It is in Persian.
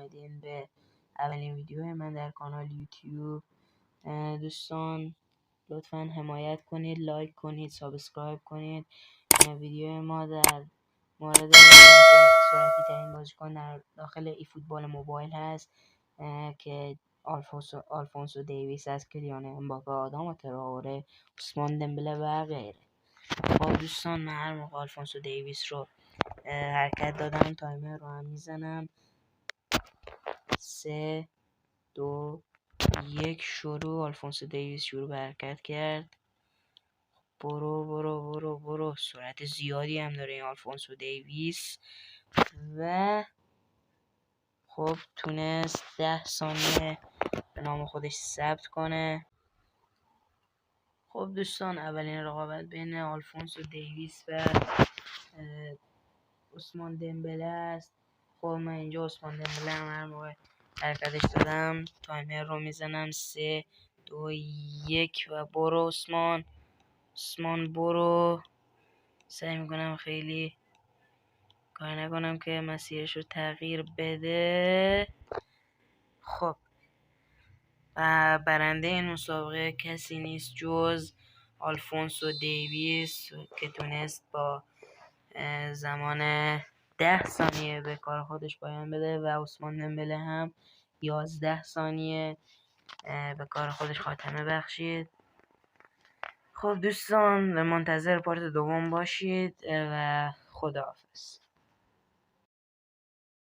اومدین به اولین ویدیو من در کانال یوتیوب. دوستان لطفا حمایت کنید، لایک کنید، سابسکرایب کنید. ویدیو ما در مورد سرعتی ترین بازیکن در داخل ای فوتبال موبایل هست که آلفونسو دیویس است، کلیان امباپه، آداما تراوره، عثمان دمبله و غیره. خب دوستان، من هر موقع آلفونسو دیویس رو حرکت دادم تایمر رو هم میزنم. 3 2 1 شروع. آلفونسو دیویس شروع به حرکت کرد. برو برو برو برو. سرعت زیادی هم داره این آلفونسو دیویس و خب تونست 10 ثانیه به نام خودش ثبت کنه. خب دوستان، اولین رقابت بین آلفونسو دیویس و عثمان دمبله است. خب من اینجا عثمان دمبله هم هر موقع حرکتش دادم تایمر رو میزنم. 3 2 1 و برو عثمان برو. سعی میکنم خیلی کار نکنم که مسیرش رو تغییر بده. خب و برنده این مسابقه کسی نیست جز آلفونسو دیویس که تونست با زمان 10 ثانیه به کار خودش پایان بده و عثمان دمبله هم 11 ثانیه به کار خودش خاتمه بخشید. خب دوستان، منتظر پارت دوم باشید و خداحافظ.